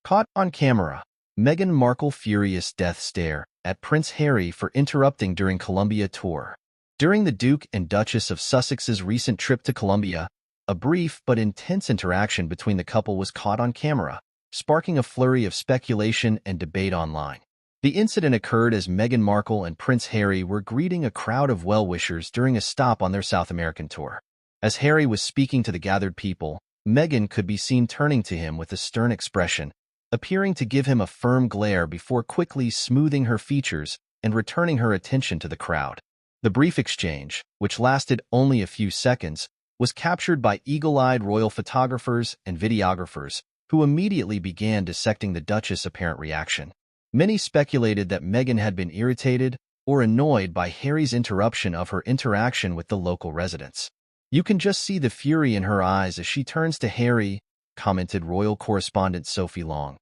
Caught on camera, Meghan Markle furious death stare at Prince Harry for interrupting during Colombia tour. During the Duke and Duchess of Sussex's recent trip to Colombia, a brief but intense interaction between the couple was caught on camera, sparking a flurry of speculation and debate online. The incident occurred as Meghan Markle and Prince Harry were greeting a crowd of well-wishers during a stop on their South American tour. As Harry was speaking to the gathered people, Meghan could be seen turning to him with a stern expression, appearing to give him a firm glare before quickly smoothing her features and returning her attention to the crowd. The brief exchange, which lasted only a few seconds, was captured by eagle-eyed royal photographers and videographers, who immediately began dissecting the Duchess' apparent reaction. Many speculated that Meghan had been irritated or annoyed by Harry's interruption of her interaction with the local residents. "You can just see the fury in her eyes as she turns to Harry," commented royal correspondent Sophie Long.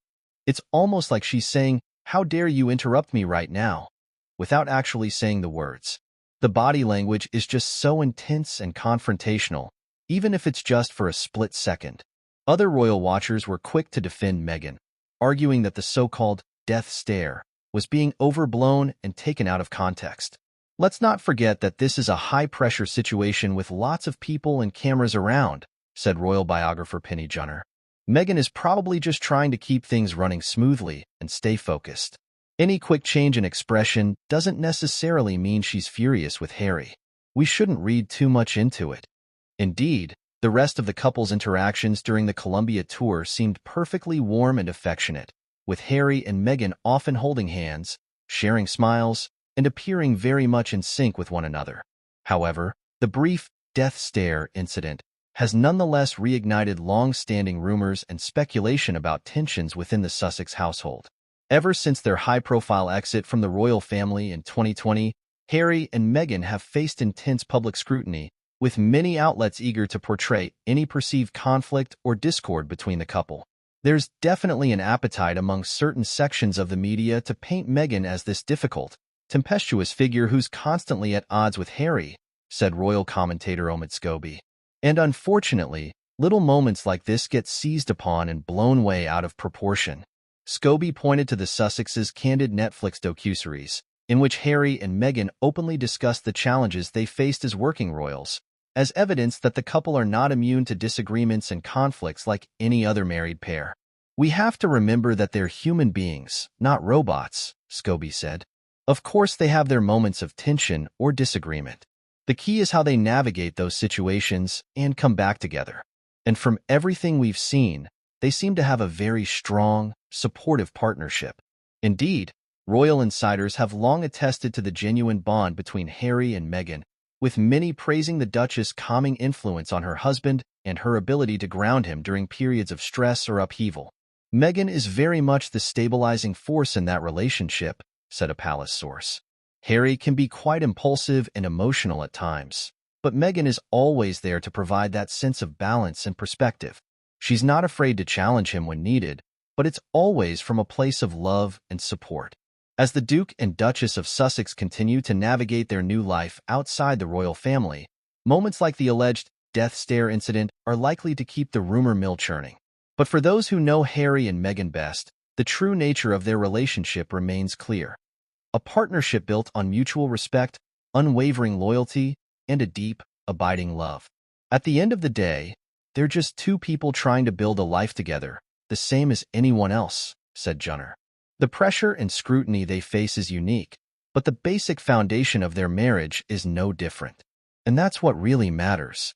"It's almost like she's saying, 'How dare you interrupt me right now?' without actually saying the words. The body language is just so intense and confrontational, even if it's just for a split second." Other royal watchers were quick to defend Meghan, arguing that the so-called death stare was being overblown and taken out of context. "Let's not forget that this is a high-pressure situation with lots of people and cameras around," said royal biographer Penny Junor. "Meghan is probably just trying to keep things running smoothly and stay focused. Any quick change in expression doesn't necessarily mean she's furious with Harry. We shouldn't read too much into it." Indeed, the rest of the couple's interactions during the Colombia tour seemed perfectly warm and affectionate, with Harry and Meghan often holding hands, sharing smiles, and appearing very much in sync with one another. However, the brief death stare incident has nonetheless reignited long-standing rumors and speculation about tensions within the Sussex household. Ever since their high-profile exit from the royal family in 2020, Harry and Meghan have faced intense public scrutiny, with many outlets eager to portray any perceived conflict or discord between the couple. There's definitely an appetite among certain sections of the media to paint Meghan as this difficult, tempestuous figure who's constantly at odds with Harry, said royal commentator Omid Scobie. And unfortunately, little moments like this get seized upon and blown way out of proportion. Scobie pointed to the Sussexes' candid Netflix docuseries, in which Harry and Meghan openly discussed the challenges they faced as working royals, as evidence that the couple are not immune to disagreements and conflicts like any other married pair. "We have to remember that they're human beings, not robots," Scobie said. "Of course they have their moments of tension or disagreement. The key is how they navigate those situations and come back together. And from everything we've seen, they seem to have a very strong, supportive partnership." Indeed, royal insiders have long attested to the genuine bond between Harry and Meghan, with many praising the Duchess' calming influence on her husband and her ability to ground him during periods of stress or upheaval. "Meghan is very much the stabilizing force in that relationship," said a palace source. "Harry can be quite impulsive and emotional at times, but Meghan is always there to provide that sense of balance and perspective. She's not afraid to challenge him when needed, but it's always from a place of love and support." As the Duke and Duchess of Sussex continue to navigate their new life outside the royal family, moments like the alleged death stare incident are likely to keep the rumor mill churning. But for those who know Harry and Meghan best, the true nature of their relationship remains clear. A partnership built on mutual respect, unwavering loyalty, and a deep, abiding love. At the end of the day, they're just two people trying to build a life together, the same as anyone else, said Junor. The pressure and scrutiny they face is unique, but the basic foundation of their marriage is no different. And that's what really matters.